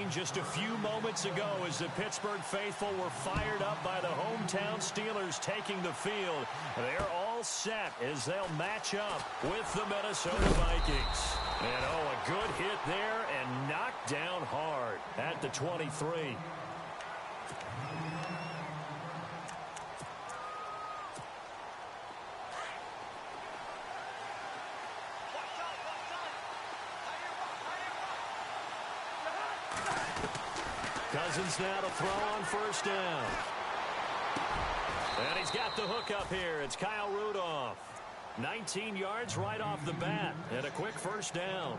scene just a few moments ago as the Pittsburgh faithful were fired up by the hometown Steelers taking the field. They're all set as they'll match up with the Minnesota Vikings. And a good hit there and knocked down hard at the 23. Cousins now to throw on first down. And he's got the hook up here. It's Kyle Rudolph. 19 yards right off the bat and a quick first down.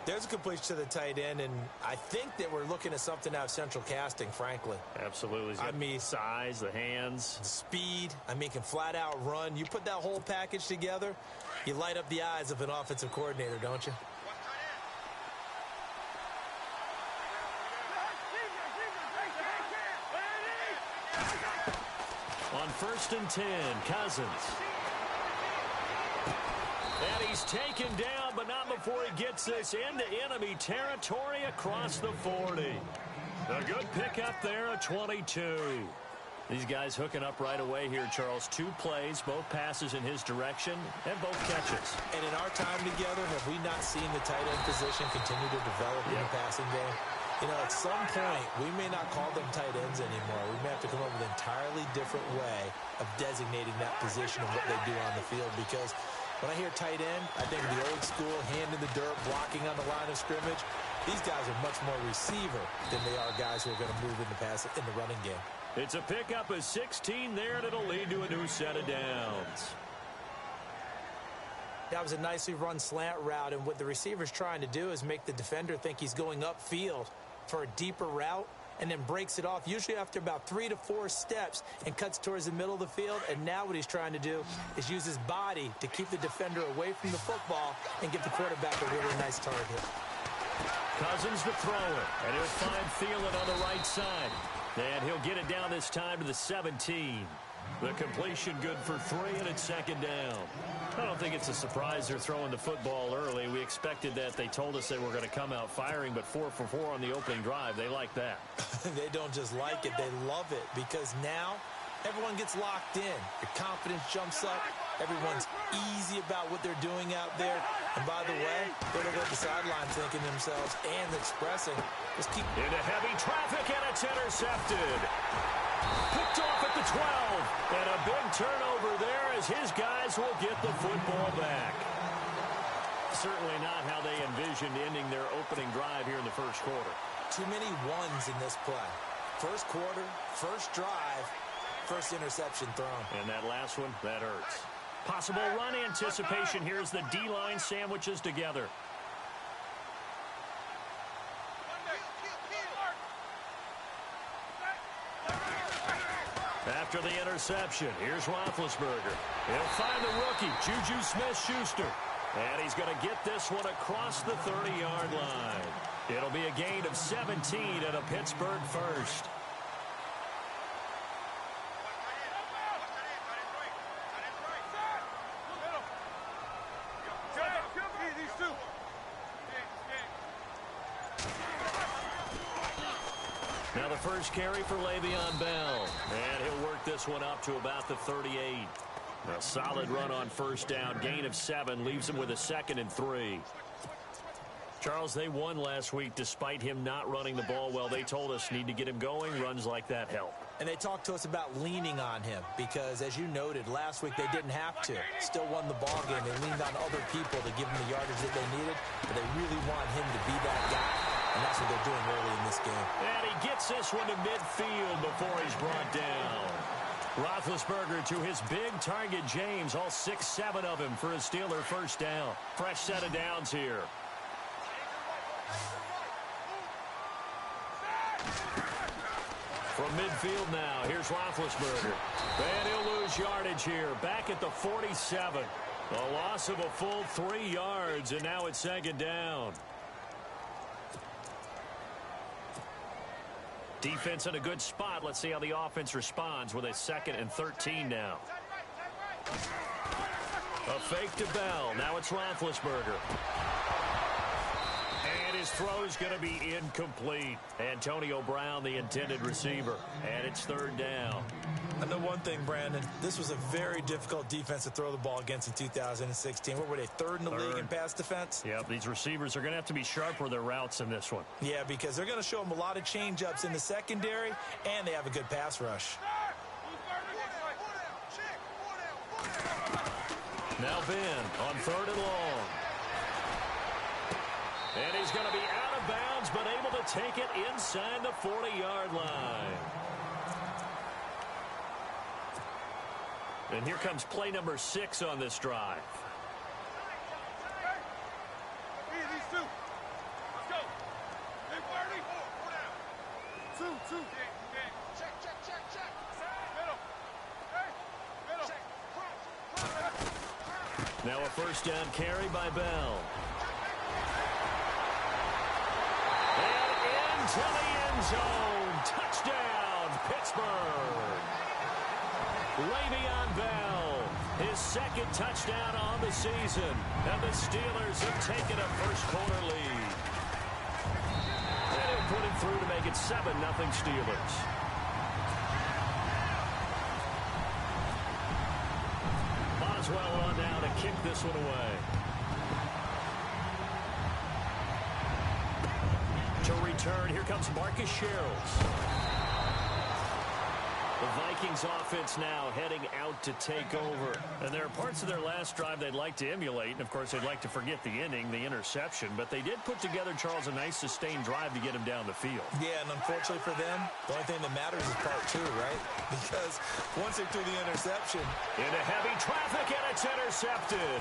There's a completion to the tight end, and I think that we're looking at something out of Central Casting, frankly. Absolutely. I mean, size, the hands. Speed. I mean, can flat out run. You put that whole package together, you light up the eyes of an offensive coordinator, don't you? On 1st and 10, Cousins. And he's taken down, but not before he gets this into enemy territory across the 40. A good pickup there at 22. These guys hooking up right away here, Charles. 2 plays, both passes in his direction, and both catches. And in our time together, have we not seen the tight end position continue to develop in the passing game? You know, at some point, we may not call them tight ends anymore. We may have to come up with an entirely different way of designating that position and what they do on the field. Because when I hear tight end, I think of the old school, hand in the dirt, blocking on the line of scrimmage. These guys are much more receiver than they are guys who are going to move in the running game. It's a pickup of 16 there, and it'll lead to a new set of downs. That was a nicely run slant route, and what the receiver's trying to do is make the defender think he's going upfield for a deeper route, and then breaks it off, usually after about 3 to 4 steps, and cuts towards the middle of the field. And now what he's trying to do is use his body to keep the defender away from the football and give the quarterback a really nice target. Cousins to throw it, and he'll find Thielen on the right side. And he'll get it down this time to the 17. The completion good for 3, and it's 2nd down. I don't think it's a surprise they're throwing the football early. We expected that. They told us they were going to come out firing, but 4 for 4 on the opening drive. They like that. They don't just like it. They love it, because now everyone gets locked in. Your confidence jumps up. Everyone's easy about what they're doing out there. And by the way, they're looking at the sideline thinking to themselves and expressing, just keep into heavy traffic, and it's intercepted. Picked off at the 12, and a big turnover there as his guys will get the football back. Certainly not how they envisioned ending their opening drive here in the first quarter. Too many ones in this play. First quarter, first drive, first interception thrown. And that last one, that hurts. Possible run anticipation. Here's the D-line sandwiches together. After the interception, here's Roethlisberger. He'll find the rookie, Juju Smith-Schuster. And he's going to get this one across the 30-yard line. It'll be a gain of 17 and a Pittsburgh first. Now the first carry for Le'Veon Bell. And he'll work this one up to about the 38. A solid run on first down. Gain of 7 leaves him with a 2nd and 3. Charles, they won last week despite him not running the ball well. They told us need to get him going. Runs like that help. And they talked to us about leaning on him because, as you noted, last week they didn't have to. Still won the ball game. They leaned on other people to give them the yardage that they needed, but they really want him to be that guy, and that's what they're doing early in this game. And he gets this one to midfield before he's brought down. Roethlisberger to his big target, James, all 6-7 of him for a Steeler first down. Fresh set of downs here. From midfield now, here's Roethlisberger. And he'll lose yardage here, back at the 47. A loss of a full 3 yards, and now it's 2nd down. Defense in a good spot. Let's see how the offense responds with a 2nd and 13 now. A fake to Bell. Now it's Roethlisberger. And his his throw's going to be incomplete. Antonio Brown, the intended receiver, and it's third down. I know one thing, Brandon. This was a very difficult defense to throw the ball against in 2016. What were they, third in the league in pass defense? Yep, these receivers are going to have to be sharp with their routes in this one. Yeah, because they're going to show them a lot of change-ups in the secondary, and they have a good pass rush. Now Ben on third and long. And he's going to be out of bounds, but able to take it inside the 40-yard line. And here comes play number 6 on this drive. Now a first down carry by Bell. And into the end zone. Touchdown, Pittsburgh. Le'Veon Bell, his second touchdown on the season. And the Steelers have taken a first-quarter lead. And he'll put him through to make it 7-0 Steelers. Boswell on now to kick this one away. To return, here comes Marcus Sherrills. The Vikings offense now heading out to take over. And there are parts of their last drive they'd like to emulate. And, of course, they'd like to forget the inning, the interception. But they did put together, Charles, a nice sustained drive to get him down the field. Yeah, and unfortunately for them, the only thing that matters is part 2, right? Because once they threw the interception. Into heavy traffic, and it's intercepted.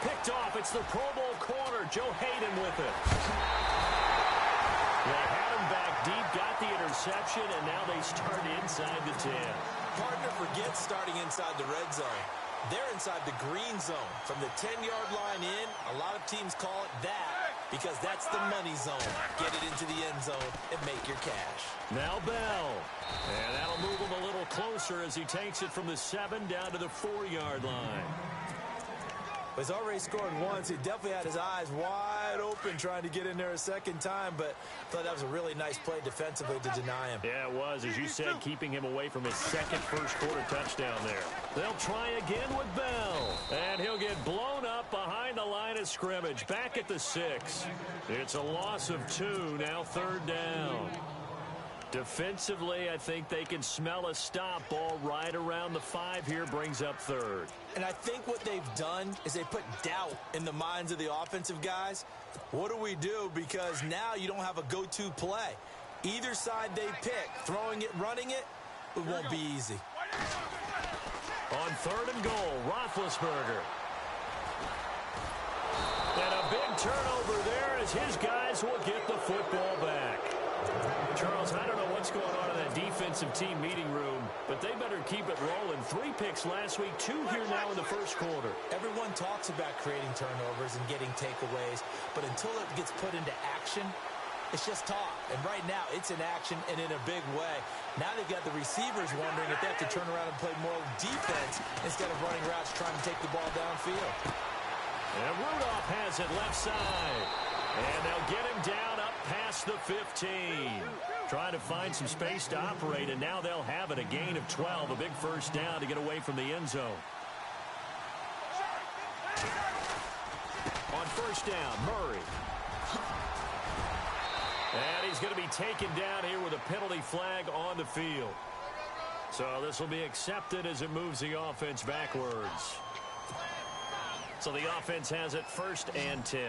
Picked off. It's the Pro Bowl corner. Joe Hayden with it. They had him back deep, got the interception, and now they start inside the 10. Partner forgets starting inside the red zone. They're inside the green zone. From the 10-yard line in, a lot of teams call it that because that's the money zone. Get it into the end zone and make your cash. Now Bell. And that'll move him a little closer as he takes it from the 7 down to the 4-yard line. He's already scored once. He definitely had his eyes wide open trying to get in there a second time, but I thought that was a really nice play defensively to deny him. Yeah, it was, as you said, keeping him away from his second first-quarter touchdown there. They'll try again with Bell, and he'll get blown up behind the line of scrimmage, back at the 6. It's a loss of 2, now third down. Defensively, I think they can smell a stop. Ball right around the 5 here, brings up third. And I think what they've done is they put doubt in the minds of the offensive guys. What do we do? Because now you don't have a go-to play. Either side they pick, throwing it, running it, it won't be easy. On third and goal, Roethlisberger. And a big turnover there as his guys will get the football back. Charles, I don't know what's going on in that defensive team meeting room, but they better keep it rolling. 3 picks last week, 2 here now in the first quarter. Everyone talks about creating turnovers and getting takeaways, but until it gets put into action, it's just talk. And right now, it's in action and in a big way. Now they've got the receivers wondering if they have to turn around and play more defense instead of running routes trying to take the ball downfield. And Rudolph has it left side. And they'll get him down up past the 15. Trying to find some space to operate, and now they'll have it. A gain of 12, a big first down to get away from the end zone. On first down, Murray. And he's going to be taken down here with a penalty flag on the field. So this will be accepted as it moves the offense backwards. So the offense has it first and 10.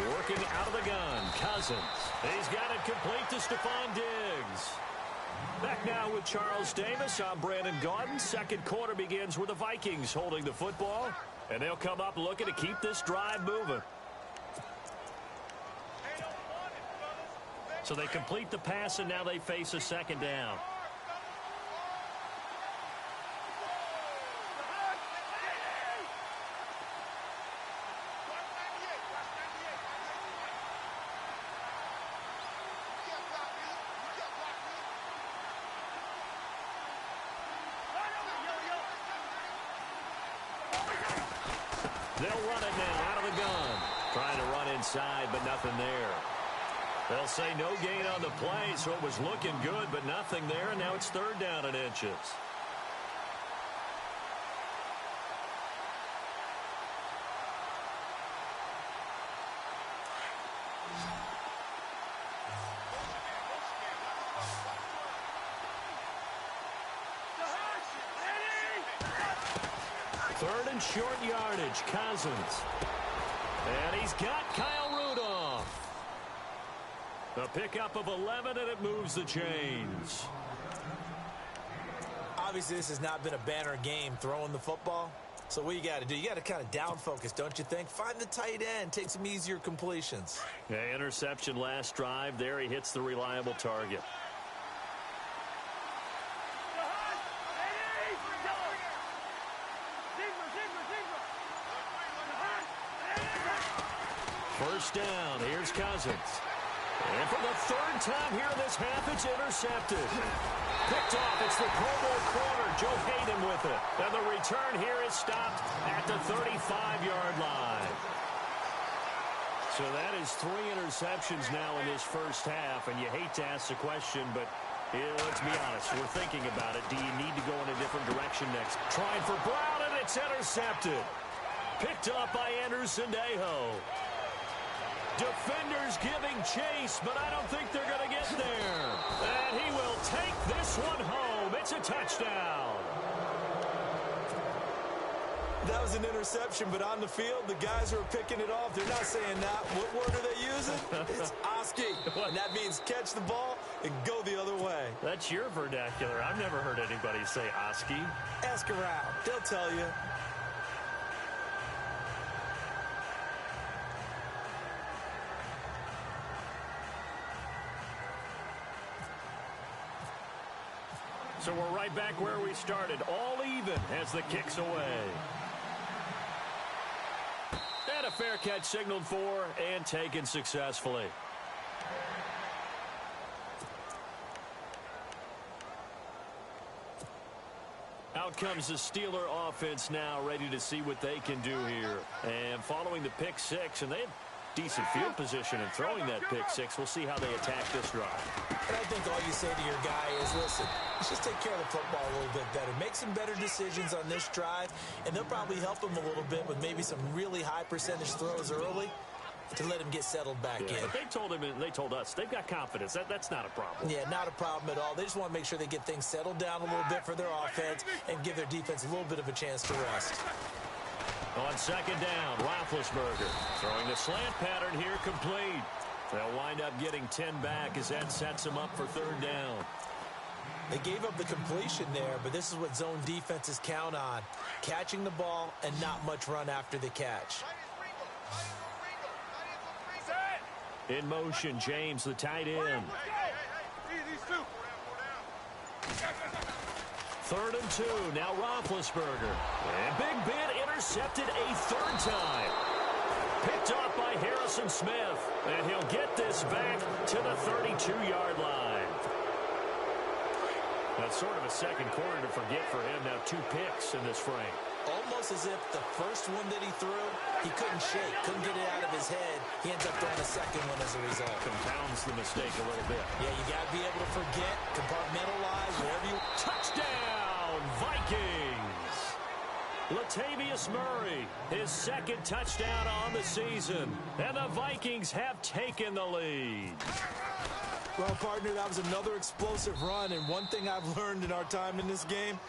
Working out of the gun, Cousins. He's got it complete to Stephon Diggs. Back now with Charles Davis. I'm Brandon Gaudin. Second quarter begins with the Vikings holding the football, and they'll come up looking to keep this drive moving. So they complete the pass, and now they face a second down. They'll run it now out of the gun. Trying to run inside, but nothing there. They'll say no gain on the play, so it was looking good, but nothing there, and now it's 3rd down and inches. Third and short yardage, Cousins. And he's got Kyle Rudolph. A pickup of 11, and it moves the chains. Obviously, this has not been a banner game throwing the football. So what you got to do, you got to kind of down focus, don't you think? Find the tight end, take some easier completions. Yeah, interception last drive. There he hits the reliable target. First down, here's Cousins. And for the 3rd time here in this half, it's intercepted. Picked off, it's the Pro Bowl corner, Joe Hayden with it. And the return here is stopped at the 35-yard line. So that is 3 interceptions now in this first half, and you hate to ask the question, but let's be honest, we're thinking about it. Do you need to go in a different direction next? Trying for Brown, and it's intercepted. Picked up by Anderson-Dejo. Defenders giving chase, but I don't think they're going to get there. And he will take this one home. It's a touchdown. That was an interception, but on the field, the guys who are picking it off, they're not saying that. What word are they using? It's Oski. And that means catch the ball and go the other way. That's your vernacular. I've never heard anybody say Oski. Ask around. They'll tell you. So we're right back where we started. All even as the kick's away. And a fair catch signaled for and taken successfully. Out comes the Steeler offense now, ready to see what they can do here. And following the pick six, and they have decent field position in throwing that pick six. We'll see how they attack this drive. And I think all you say to your guy is, listen, let's just take care of the football a little bit better. Make some better decisions on this drive, and they'll probably help him a little bit with maybe some really high percentage throws early to let him get settled back in. But they told him, and they told us, they've got confidence. That's not a problem. Yeah, not a problem at all. They just want to make sure they get things settled down a little bit for their offense and give their defense a little bit of a chance to rest. On second down, Roethlisberger throwing the slant pattern here complete. They'll wind up getting 10 back as that sets them up for third down. They gave up the completion there, but this is what zone defenses count on. Catching the ball and not much run after the catch. In motion, James, the tight end. Third and 2, now Roethlisberger. And Big Ben intercepted a third time. Picked off by Harrison Smith. And he'll get this back to the 32-yard line. That's sort of a second quarter to forget for him. Now 2 picks in this frame. Almost as if the first one that he threw, he couldn't shake, couldn't get it out of his head. He ends up throwing a second one as a result. Compounds the mistake a little bit. Yeah, you got to be able to forget, compartmentalize, wherever you... Touchdown, Vikings! Latavius Murray, his second touchdown on the season. And the Vikings have taken the lead. Well, partner, that was another explosive run. And one thing I've learned in our time in this game,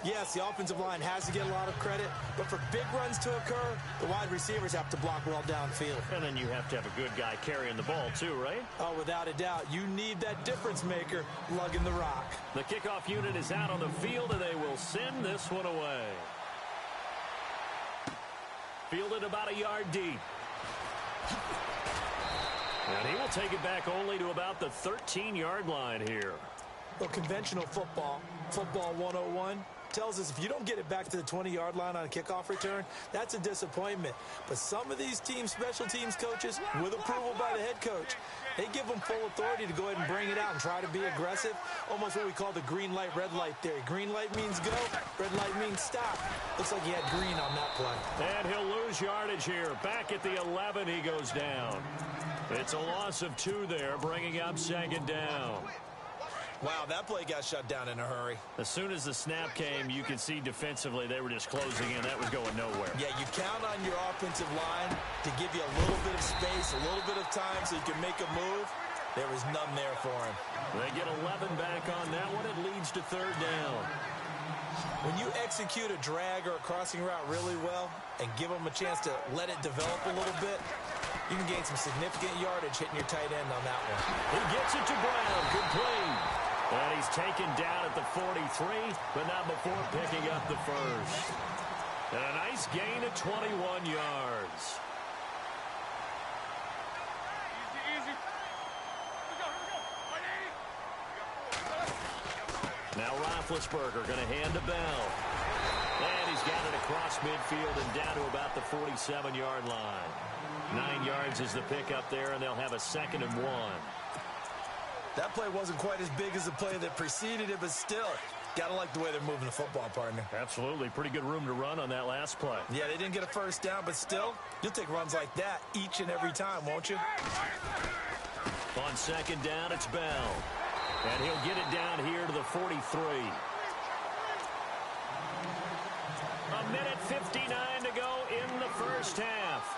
yes, the offensive line has to get a lot of credit, but for big runs to occur, the wide receivers have to block well downfield. And then you have to have a good guy carrying the ball too, right? Oh, without a doubt. You need that difference maker lugging the rock. The kickoff unit is out on the field, and they will send this one away. Fielded about a yard deep. And he will take it back only to about the 13-yard line here. Well, conventional football, football 101, tells us if you don't get it back to the 20-yard line on a kickoff return, that's a disappointment. But some of these teams, special teams coaches, with approval by the head coach, they give them full authority to go ahead and bring it out and try to be aggressive, almost what we call the green light, red light theory. Green light means go, red light means stop. Looks like he had green on that play. And he'll lose yardage here. Back at the 11, he goes down. It's a loss of 2 there, bringing up second down. Wow, that play got shut down in a hurry. As soon as the snap came, you could see defensively they were just closing in. That was going nowhere. Yeah, you count on your offensive line to give you a little bit of space, a little bit of time so you can make a move. There was none there for him. They get 11 back on that one. It leads to third down. When you execute a drag or a crossing route really well and give them a chance to let it develop a little bit, you can gain some significant yardage hitting your tight end on that one. He gets it to Brown. Complete. And he's taken down at the 43, but not before picking up the first. And a nice gain of 21 yards. Now Roethlisberger going to hand to Bell. And he's got it across midfield and down to about the 47-yard line. 9 yards is the pickup there, and they'll have a 2nd and 1. That play wasn't quite as big as the play that preceded it, but still, gotta like the way they're moving the football, partner. Absolutely. Pretty good room to run on that last play. Yeah, they didn't get a first down, but still, you'll take runs like that each and every time, won't you? On second down, it's Bell. And he'll get it down here to the 43. A minute 59 to go in the first half.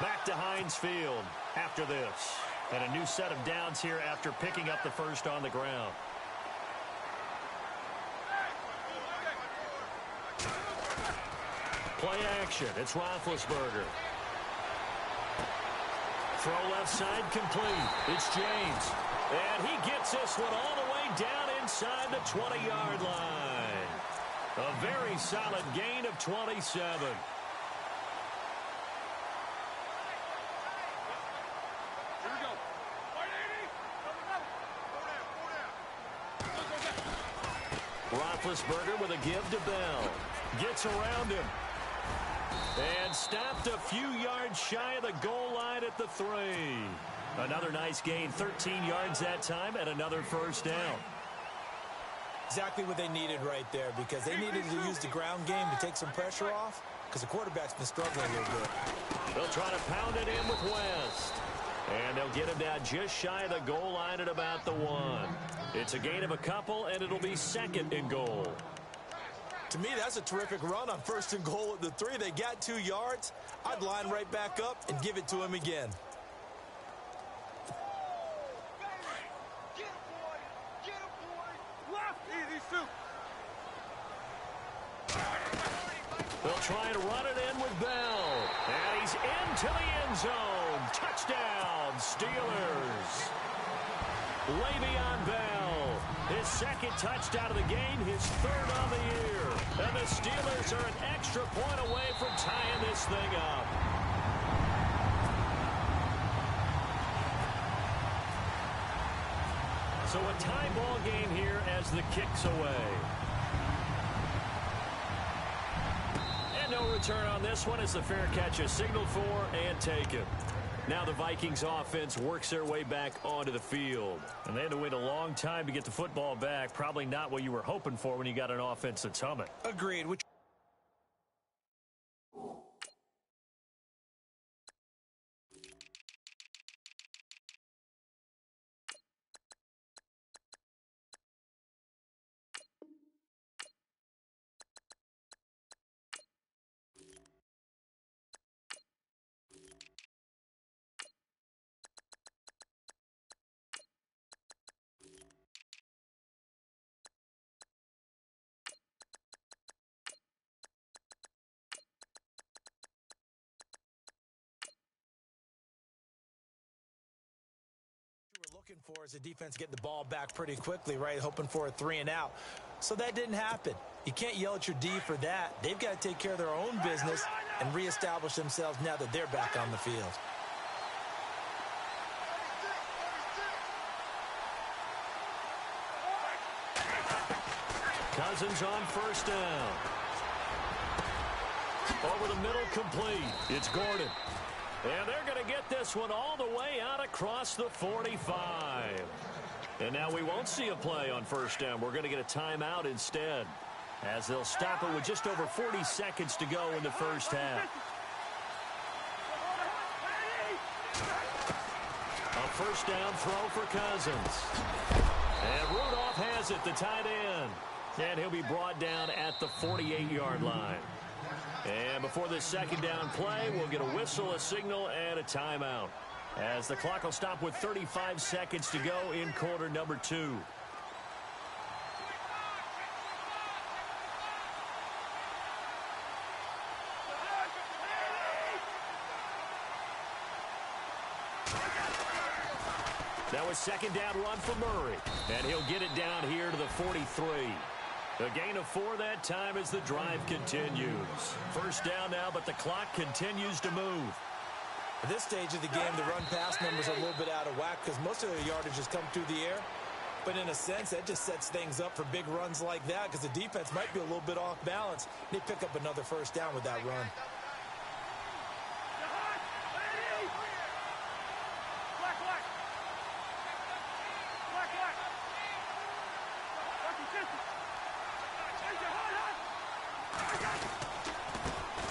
Back to Heinz Field after this. And a new set of downs here after picking up the first on the ground. Play action. It's Roethlisberger. Throw left side complete. It's James. And he gets this one all the way down inside the 20-yard line. A very solid gain of 27. Roethlisberger with a give to Bell. Gets around him. And stopped a few yards shy of the goal line at the 3. Another nice gain, 13 yards that time, and another first down. Exactly what they needed right there, because they needed to use the ground game to take some pressure off, because the quarterback's been struggling a little bit. They'll try to pound it in with West. And they'll get him down just shy of the goal line at about the 1. It's a gain of a couple, and it'll be 2nd and goal. To me, that's a terrific run on 1st and goal at the 3. They got 2 yards. I'd line right back up and give it to him again. They'll try to run it in with Bell. And he's into the end zone. Touchdown, Steelers. Le'Veon Bell, his 2nd touchdown of the game, his 3rd on the year. And the Steelers are an extra point away from tying this thing up. So a tie ball game here as the kick's away. And no return on this one as the fair catch is signaled for and taken. Now the Vikings offense works their way back onto the field. And they had to wait a long time to get the football back. Probably not what you were hoping for when you got an offense that's humming. Agreed. Looking for is the defense getting the ball back pretty quickly, right? Hoping for a 3 and out. So that didn't happen. You can't yell at your D for that. They've got to take care of their own business and reestablish themselves now that they're back on the field. Cousins on first down. Over the middle, complete. It's Gordon. And they're going to get this one all the way out across the 45. And now we won't see a play on first down. We're going to get a timeout instead, as they'll stop it with just over 40 seconds to go in the first half. A first down throw for Cousins. And Rudolph has it, the tight end. And he'll be brought down at the 48-yard line. And before this second down play, we'll get a whistle, a signal, and a timeout, as the clock will stop with 35 seconds to go in quarter number 2. Now a second down run for Murray, and he'll get it down here to the 43. A gain of 4 that time as the drive continues. First down now, but the clock continues to move. At this stage of the game, the run-pass numbers are a little bit out of whack because most of their yardage has come through the air. But in a sense, that just sets things up for big runs like that because the defense might be a little bit off balance. They pick up another first down with that run.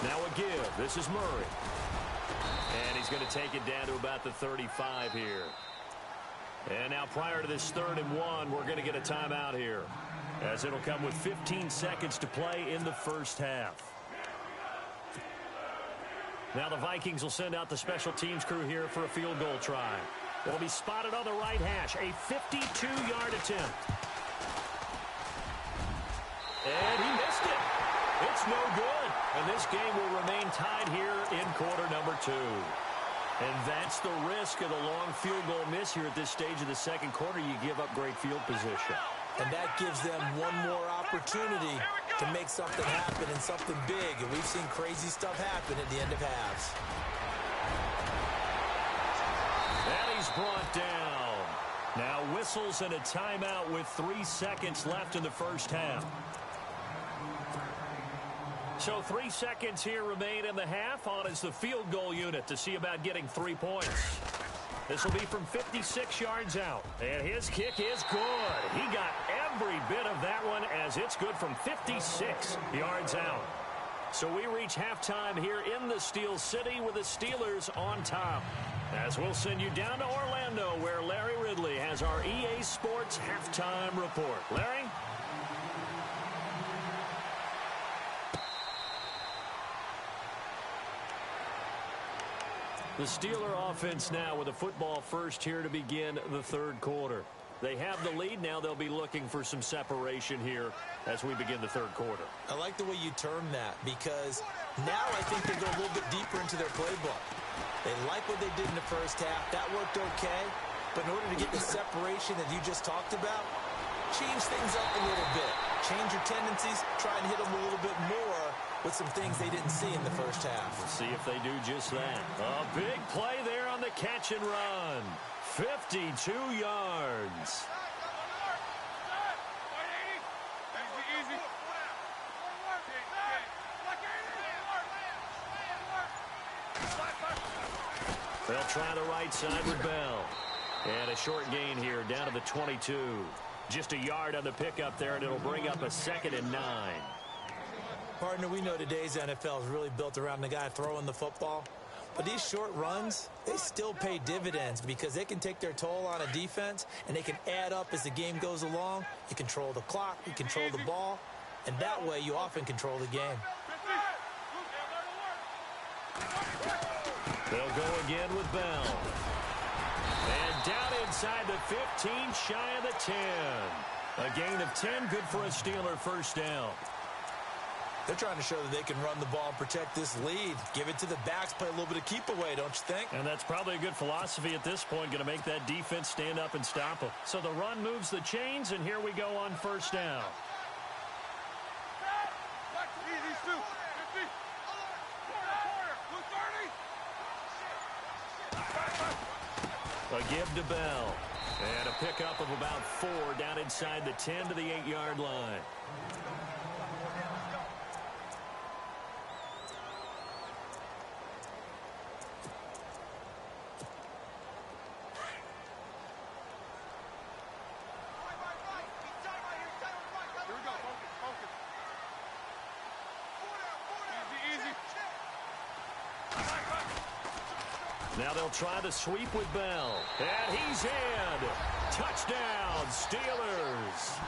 Now a give. This is Murray. And he's going to take it down to about the 35 here. And now prior to this 3rd and 1, we're going to get a timeout here, as it'll come with 15 seconds to play in the first half. Now the Vikings will send out the special teams crew here for a field goal try. It'll be spotted on the right hash. A 52-yard attempt. And he missed it. It's no good. And this game will remain tied here in quarter number 2. And that's the risk of the long field goal miss here at this stage of the second quarter. You give up great field position. And that gives them one more opportunity to make something happen and something big. And we've seen crazy stuff happen at the end of halves. And he's brought down. Now whistles and a timeout with 3 seconds left in the first half. So 3 seconds here remain in the half. On is the field goal unit to see about getting 3 points. This will be from 56 yards out. And his kick is good. He got every bit of that one, as it's good from 56 yards out. So we reach halftime here in the Steel City with the Steelers on top. As we'll send you down to Orlando, where Larry Ridley has our EA Sports halftime report. Larry? The Steeler offense now with a football first here to begin the 3rd quarter. They have the lead. Now they'll be looking for some separation here as we begin the 3rd quarter. I like the way you term that, because now I think they go a little bit deeper into their playbook. They like what they did in the first half. That worked okay. But in order to get the separation that you just talked about, change things up a little bit. Change your tendencies. Try and hit them a little bit more with some things they didn't see in the first half. We'll see if they do just that. A big play there on the catch and run. 52 yards. They'll try the right side with Bell. And a short gain here down to the 22. Just a yard on the pickup there, and it'll bring up a 2nd and 9. Partner, we know today's NFL is really built around the guy throwing the football. But these short runs, they still pay dividends because they can take their toll on a defense, and they can add up as the game goes along. You control the clock, you control the ball, and that way you often control the game. They'll go again with Bell. And down inside the 15, shy of the 10. A gain of 10, good for a Steeler first down. They're trying to show that they can run the ball and protect this lead. Give it to the backs, play a little bit of keep away, don't you think? And that's probably a good philosophy at this point, going to make that defense stand up and stop them. So the run moves the chains, and here we go on first down. A give to Bell. And a pickup of about 4 down inside the 10 to the 8-yard line. Now they'll try the sweep with Bell. And he's in. Touchdown, Steelers.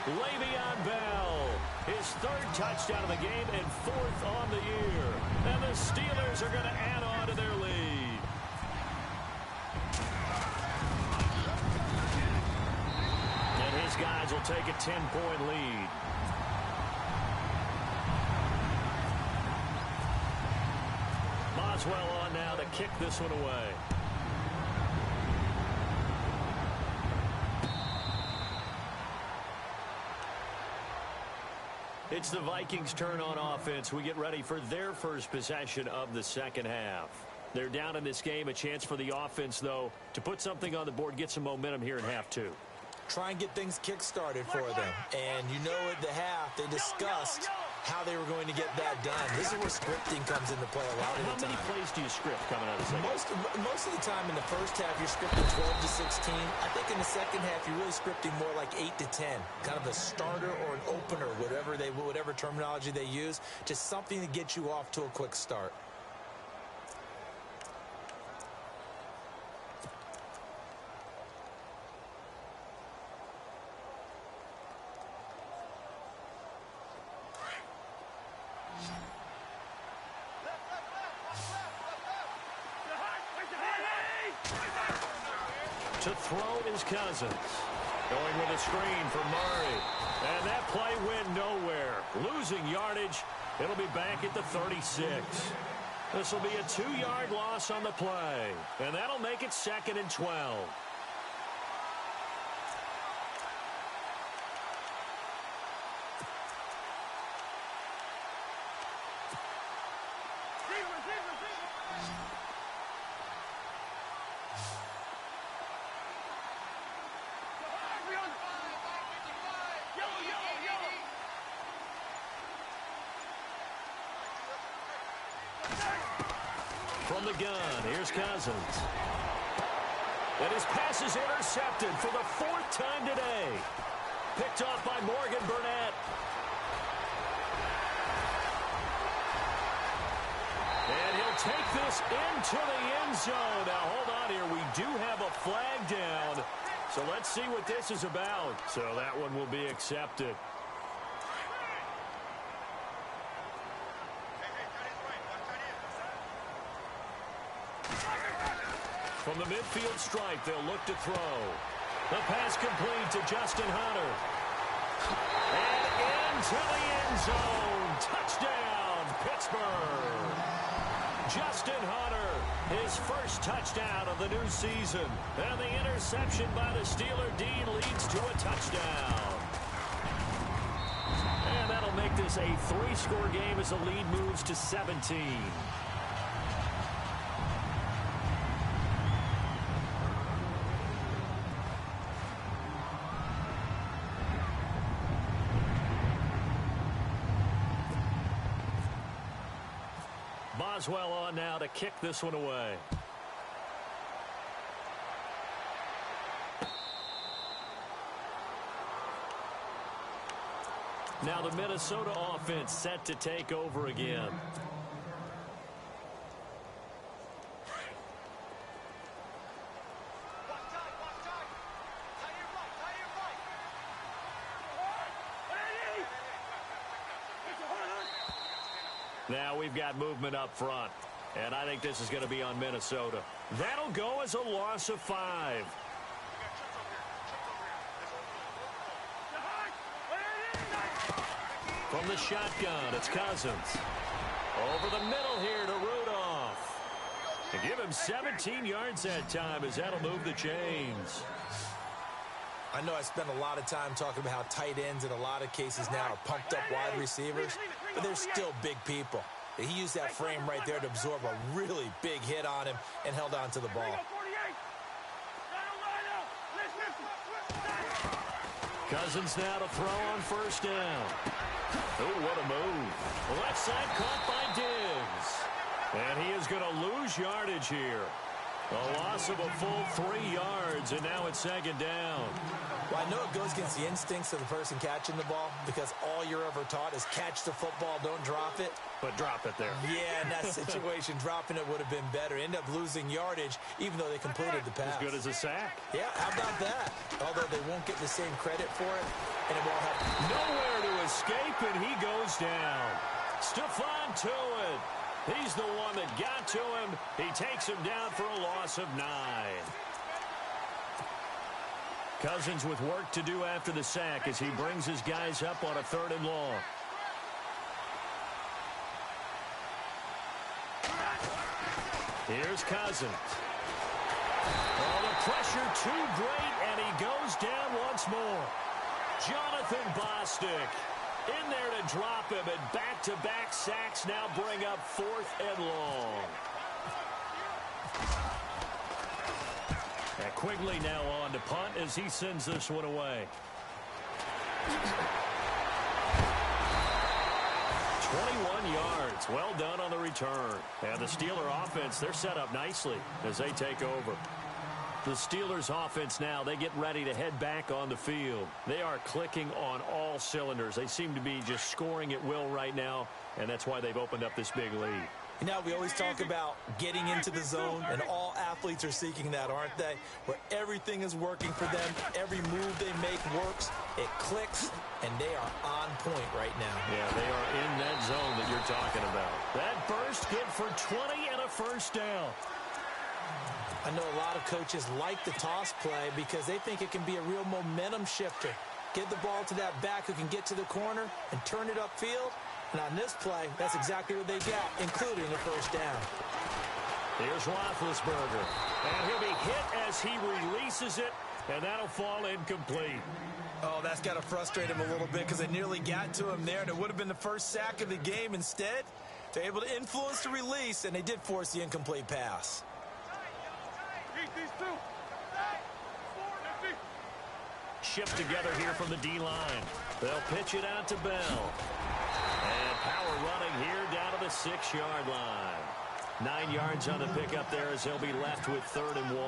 Le'Veon Bell, his 3rd touchdown of the game and 4th on the year. And the Steelers are going to add on to their lead. And his guys will take a 10-point lead. Boswell on now to kick this one away. It's the Vikings' turn on offense. We get ready for their first possession of the second half. They're down in this game. A chance for the offense, though, to put something on the board, get some momentum here in half 2. Try and get things kick-started for them. And you know at the half, they discussed how they were going to get that done. This is where scripting comes into play a lot of the time. How many plays do you script coming out of the second half? Most of the time in the first half, you're scripting 12 to 16. I think in the second half, you're really scripting more like 8 to 10. Kind of a starter or an opener, whatever terminology they use. Just something to get you off to a quick start. To throw is Cousins. Going with a screen for Murray. And that play went nowhere. Losing yardage. It'll be back at the 36. This will be a 2-yard loss on the play. And that'll make it 2nd and 12. From the gun, here's Cousins. And his pass is intercepted for the 4th time today. Picked off by Morgan Burnett. And he'll take this into the end zone. Now, hold on here. We do have a flag down. So let's see what this is about. So that one will be accepted. From the midfield stripe, they'll look to throw. The pass complete to Justin Hunter. And into the end zone. Touchdown, Pittsburgh. Justin Hunter, his first touchdown of the new season. And the interception by the Steeler D leads to a touchdown. And that'll make this a 3-score game as the lead moves to 17. Boswell on now to kick this one away. Now the Minnesota offense set to take over again. Now we've got movement up front, and I think this is going to be on Minnesota. That'll go as a loss of 5. From the shotgun, it's Cousins. Over the middle here to Rudolph. And give him 17 yards that time as that'll move the chains. I know I spent a lot of time talking about how tight ends in a lot of cases now are pumped up wide receivers, but they're still big people. He used that frame right there to absorb a really big hit on him and held on to the ball. Cousins now to throw on first down. Oh, what a move. Left side caught by Diggs. And he is going to lose yardage here. A loss of a full 3 yards, and now it's second down. Well, I know it goes against the instincts of the person catching the ball because all you're ever taught is catch the football, don't drop it. But drop it there. Yeah, in that situation, dropping it would have been better. End up losing yardage, even though they completed the pass. As good as a sack. Yeah, how about that? Although they won't get the same credit for it, and it won't have nowhere to escape, and he goes down. Stephon Tuitt. He's the one that got to him. He takes him down for a loss of 9. Cousins with work to do after the sack as he brings his guys up on a 3rd and long. Here's Cousins. Oh, the pressure too great, and he goes down once more. Jonathan Bostic in there to drop him, and back-to-back sacks now bring up 4th and long. And Quigley now on to punt as he sends this one away. 21 yards. Well done on the return. And the Steeler offense, they're set up nicely as they take over. The Steelers offense now, they get ready to head back on the field. They are clicking on all cylinders. They seem to be just scoring at will right now, and that's why they've opened up this big lead. You know, we always talk about getting into the zone, and all athletes are seeking that, aren't they? Where everything is working for them, every move they make works, it clicks, and they are on point right now. Yeah, they are in that zone that you're talking about. That burst good for 20 and a first down. I know a lot of coaches like the toss play because they think it can be a real momentum shifter. Get the ball to that back who can get to the corner and turn it upfield. And on this play, that's exactly what they got, including a first down. Here's Roethlisberger. And he'll be hit as he releases it, and that'll fall incomplete. Oh, that's got to frustrate him a little bit because they nearly got to him there, and it would have been the first sack of the game. Instead, they're able to influence the release, and they did force the incomplete pass. Shift together here from the D-line. They'll pitch it out to Bell. And power running here down to the 6-yard line. 9 yards on the pickup there as they'll be left with 3rd and 1.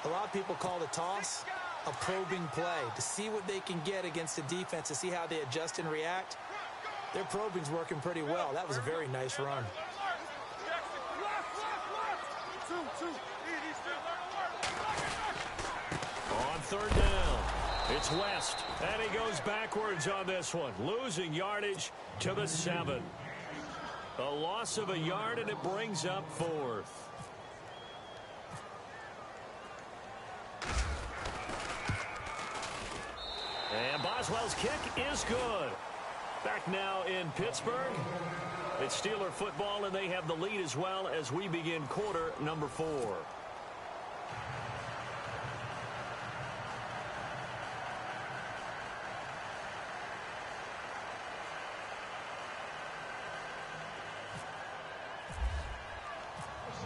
A lot of people call the toss a probing play to see what they can get against the defense, to see how they adjust and react. Their probing's working pretty well. That was a very nice run. On 3rd down, it's West, and he goes backwards on this one, losing yardage to the 7. A loss of a yard, and it brings up 4th. And Boswell's kick is good. Back now in Pittsburgh. It's Steeler football, and they have the lead as well as we begin quarter number 4.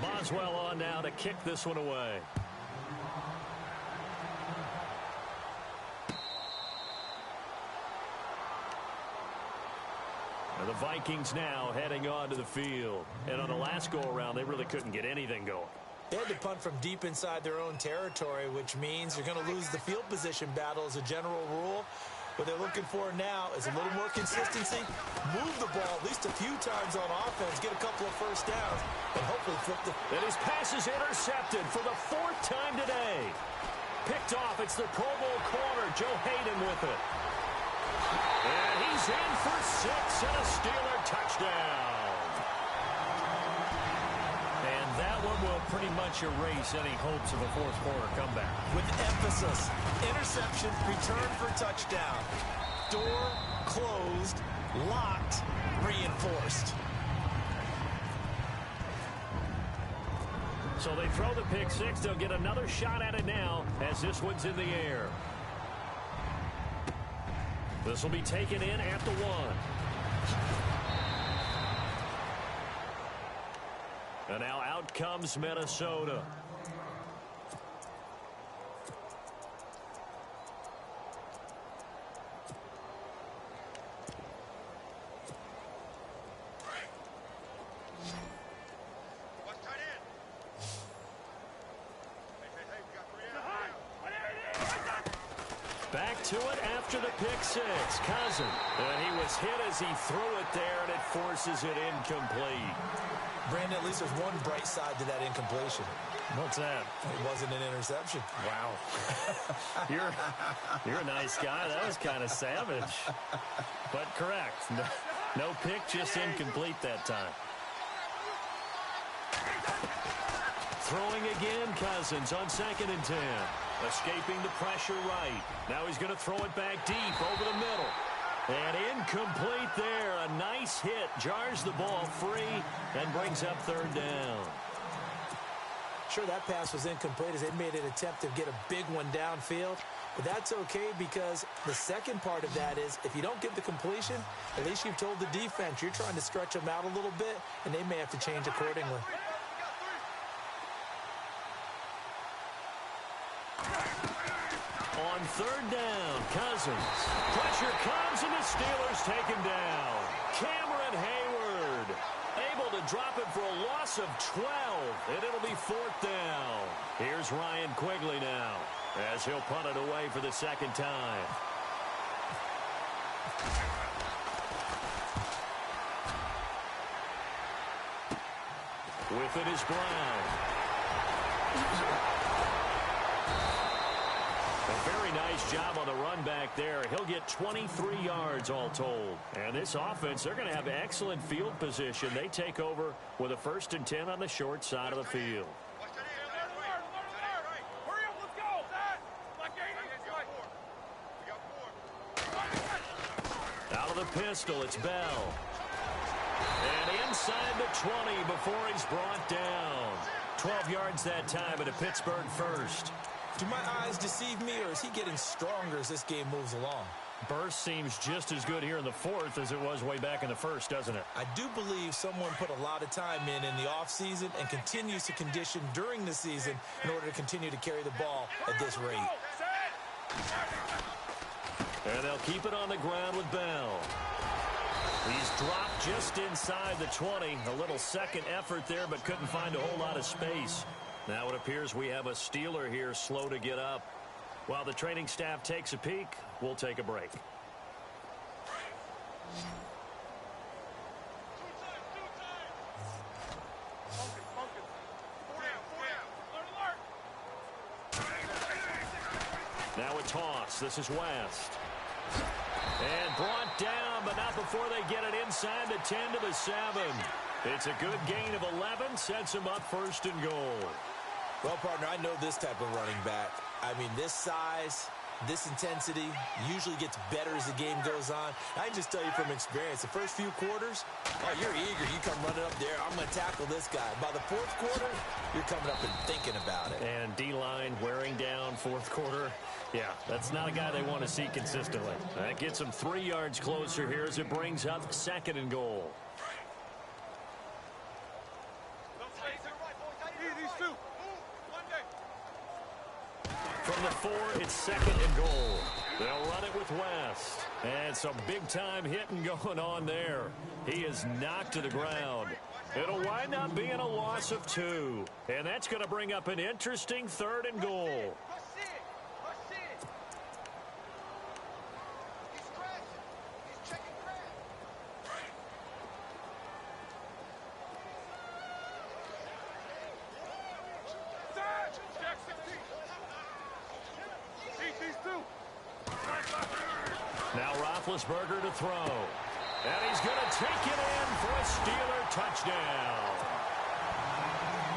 Boswell on now to kick this one away. And the Vikings now heading on to the field. And on the last go-around, they really couldn't get anything going. They had to punt from deep inside their own territory, which means you're going to lose the field position battle as a general rule. What they're looking for now is a little more consistency, move the ball at least a few times on offense, get a couple of first downs, and hopefully flip the... And his pass is intercepted for the 4th time today. Picked off, it's the Pro Bowl corner, Joe Hayden with it. And he's in for 6 and a Steeler touchdown. And that one will pretty much erase any hopes of a 4th quarter comeback. With emphasis, interception, return for touchdown. Door closed, locked, reinforced. So they throw the pick 6. They'll get another shot at it now as this one's in the air. This will be taken in at the 1. And now out comes Minnesota. Back to it after the pick six. Cousins. And he was hit as he threw it there, and it forces it incomplete. Brandon, at least there's one bright side to that incompletion. What's that? It wasn't an interception. Wow. You're a nice guy. That was kind of savage. But correct. No pick, just incomplete that time. Throwing again, Cousins on 2nd and 10. Escaping the pressure right. Now he's going to throw it back deep over the middle. And incomplete there. A nice hit. Jars the ball free and brings up 3rd down. Sure, that pass was incomplete as they made an attempt to get a big one downfield. But that's okay because the second part of that is if you don't get the completion, at least you've told the defense you're trying to stretch them out a little bit, and they may have to change accordingly. On 3rd down, Cousins. Pressure comes, and the Steelers take him down. Cameron Hayward able to drop it for a loss of 12, and it'll be 4th down. Here's Ryan Quigley now as he'll punt it away for the 2nd time. With it is Brown. A very nice job on the run back there. He'll get 23 yards all told. And this offense, they're going to have excellent field position. They take over with a 1st and 10 on the short side of the field. Out of the pistol, it's Bell. And inside the 20 before he's brought down. 12 yards that time at a Pittsburgh 1st. Do my eyes deceive me, or is he getting stronger as this game moves along? Burst seems just as good here in the 4th as it was way back in the 1st, doesn't it? I do believe someone put a lot of time in the offseason and continues to condition during the season in order to continue to carry the ball at this rate. And they'll keep it on the ground with Bell. He's dropped just inside the 20. A little second effort there, but couldn't find a whole lot of space. Now it appears we have a Steeler here slow to get up. While the training staff takes a peek, we'll take a break. Now a toss. This is West. And brought down, but not before they get it inside the 10 to the 7. It's a good gain of 11, sets him up 1st and goal. Well, partner, I know this type of running back. I mean, this size, this intensity usually gets better as the game goes on. I can just tell you from experience, the first few quarters, oh, you're eager. You come running up there. I'm going to tackle this guy. By the 4th quarter, you're coming up and thinking about it. And D-line wearing down 4th quarter. Yeah, that's not a guy they want to see consistently. That gets him 3 yards closer here as it brings up 2nd and goal. From the 4, it's 2nd and goal. They'll run it with West. And some big-time hitting going on there. He is knocked to the ground. It'll wind up being a loss of 2. And that's going to bring up an interesting 3rd and goal. Now Roethlisberger to throw. And he's going to take it in for a Steeler touchdown.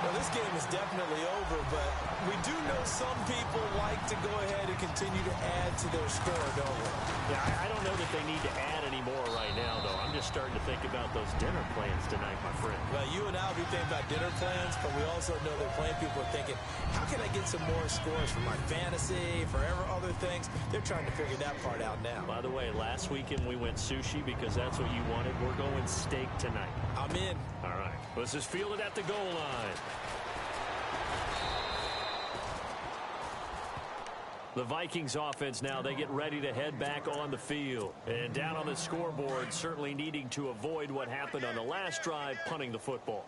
Well, this game is definitely over, but we do know some people like to go ahead and continue to add to their score, don't we? Yeah, I don't know that they need to add any more right now, though. I'm just starting to think about those dinner plans tonight, my friend. Well, you and I will be thinking about dinner plans, but we also know that plenty of people are thinking, how can I get some more scores for my fantasy, for other things? They're trying to figure that part out now. By the way, last weekend we went sushi because that's what you wanted. We're going steak tonight. I'm in. All right. This is fielded at the goal line. The Vikings offense now, they get ready to head back on the field. And down on the scoreboard, certainly needing to avoid what happened on the last drive, punting the football.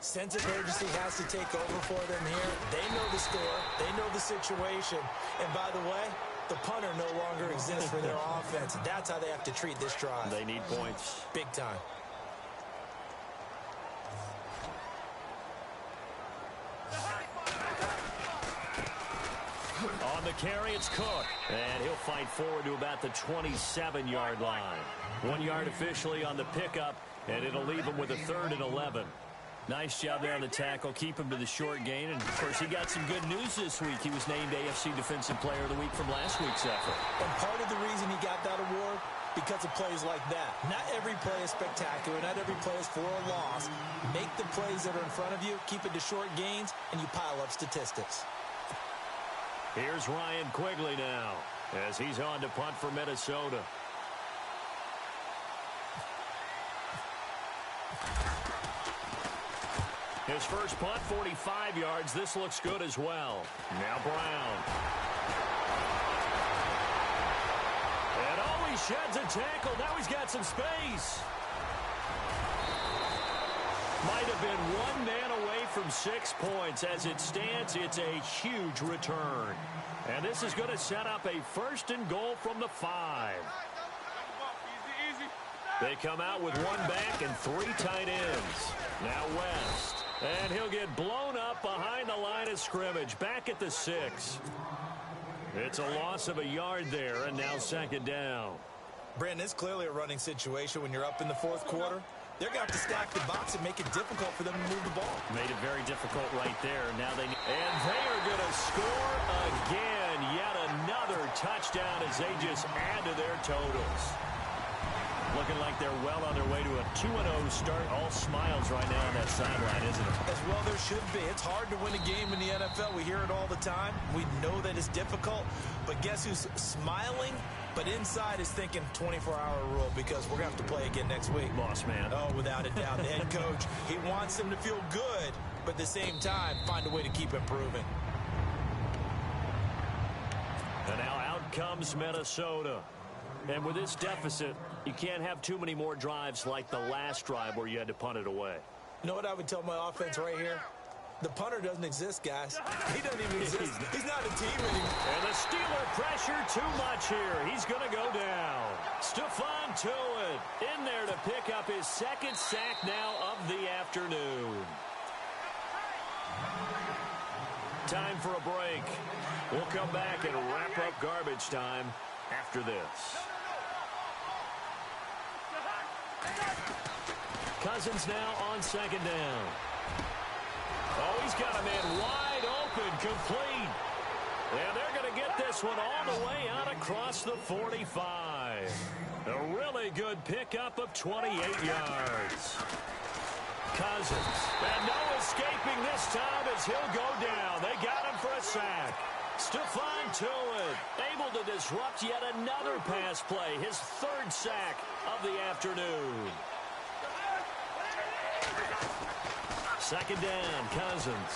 Sense of urgency has to take over for them here. They know the score. They know the situation. And by the way, the punter no longer exists for their offense. That's how they have to treat this drive. They need points. Big time. On the carry, it's Cook. And he'll fight forward to about the 27-yard line. 1 yard officially on the pickup, and it'll leave him with a 3rd and 11. Nice job there on the tackle. Keep him to the short gain. And, of course, he got some good news this week. He was named AFC Defensive Player of the Week from last week's effort. And part of the reason he got that award, because of plays like that. Not every play is spectacular. Not every play is for a loss. Make the plays that are in front of you, keep it to short gains, and you pile up statistics. Here's Ryan Quigley now as he's on to punt for Minnesota. His first punt, 45 yards. This looks good as well. Now Brown. And he sheds a tackle. Now he's got some space. Might have been one man away from 6 points. As it stands, it's a huge return. And this is going to set up a 1st and goal from the 5. They come out with one back and 3 tight ends. Now West. And he'll get blown up behind the line of scrimmage. Back at the 6. It's a loss of a yard there, and now 2nd down. Brandon, it's clearly a running situation when you're up in the 4th quarter. They're going to have to stack the box and make it difficult for them to move the ball. Made it very difficult right there. Now they are going to score again. Yet another touchdown as they just add to their totals. Looking like they're well on their way to a 2-0 start. All smiles right now on that sideline, isn't it? As well there should be. It's hard to win a game in the NFL. We hear it all the time. We know that it's difficult. But guess who's smiling? But inside is thinking 24-hour rule because we're going to have to play again next week. Boss man. Oh, without a doubt. The head coach, he wants them to feel good, but at the same time, find a way to keep improving. And now out comes Minnesota. And with this deficit, you can't have too many more drives like the last drive where you had to punt it away. You know what I would tell my offense right here? The punter doesn't exist, guys. He doesn't even exist. He's not a team anymore. And the Steeler pressure too much here. He's going to go down. Stephon Tuitt in there to pick up his 2nd sack now of the afternoon. Time for a break. We'll come back and wrap up garbage time after this. Cousins now on 2nd down. Oh, he's got a man wide open, complete. And they're going to get this one all the way out across the 45. A really good pickup of 28 yards. Cousins. And no escaping this time as he'll go down. They got him for a sack. Stephon Tuitt able to disrupt yet another pass play. His 3rd sack of the afternoon. 2nd down, Cousins.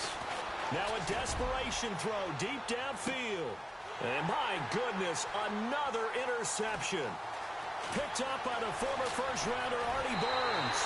Now a desperation throw deep downfield. And my goodness, another interception. Picked up by the former first-rounder Artie Burns.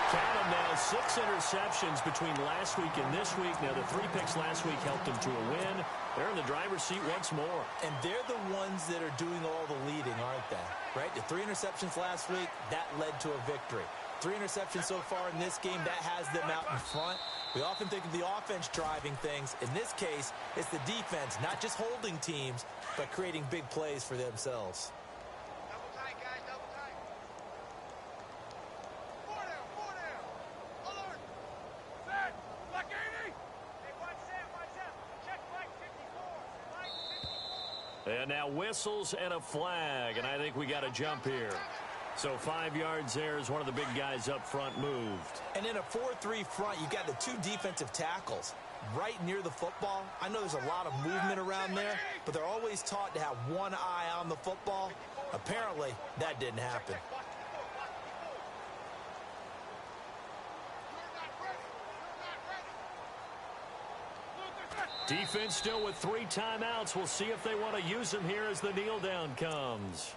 Count them now, 6 interceptions between last week and this week. Now the 3 picks last week helped them to a win. They're in the driver's seat once more. And they're the ones that are doing all the leading, aren't they? Right? The 3 interceptions last week, that led to a victory. 3 interceptions so far in this game, that has them out in front. We often think of the offense driving things. In this case, it's the defense, not just holding teams, but creating big plays for themselves. Double tight, guys, double tight. 4 down. Alert. Set. Black 80. Hey, watch out. Check flag 54. And now whistles and a flag, and I think we got a jump here. So 5 yards there as one of the big guys up front moved. And in a 4-3 front, you got the 2 defensive tackles right near the football. I know there's a lot of movement around there, but they're always taught to have one eye on the football. Apparently, that didn't happen. Defense still with 3 timeouts. We'll see if they want to use them here as the kneel down comes.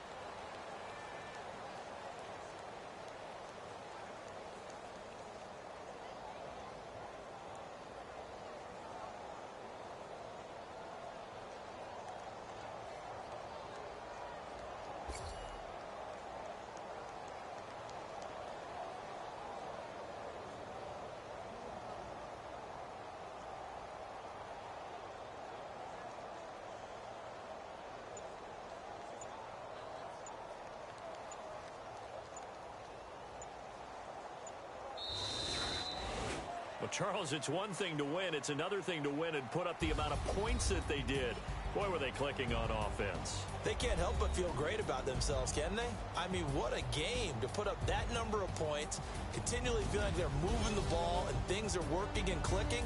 Charles, it's one thing to win. It's another thing to win and put up the amount of points that they did. Boy, were they clicking on offense. They can't help but feel great about themselves, can they? I mean, what a game to put up that number of points, continually feel like they're moving the ball and things are working and clicking.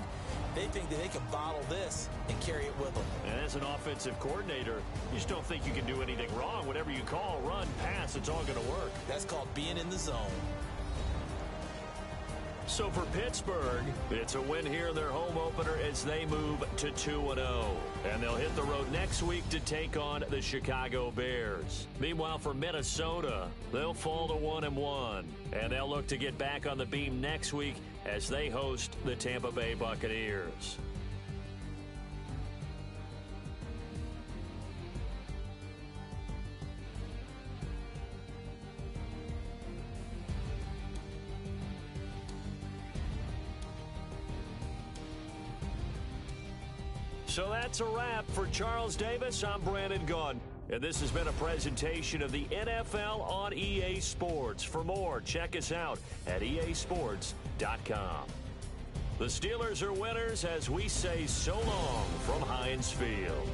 They think that they can bottle this and carry it with them. And as an offensive coordinator, you just don't think you can do anything wrong. Whatever you call, run, pass, it's all going to work. That's called being in the zone. So for Pittsburgh, it's a win here in their home opener as they move to 2-0. And they'll hit the road next week to take on the Chicago Bears. Meanwhile, for Minnesota, they'll fall to 1-1. And they'll look to get back on the beam next week as they host the Tampa Bay Buccaneers. So that's a wrap. For Charles Davis, I'm Brandon Gaudin. And this has been a presentation of the NFL on EA Sports. For more, check us out at easports.com. The Steelers are winners as we say so long from Heinz Field.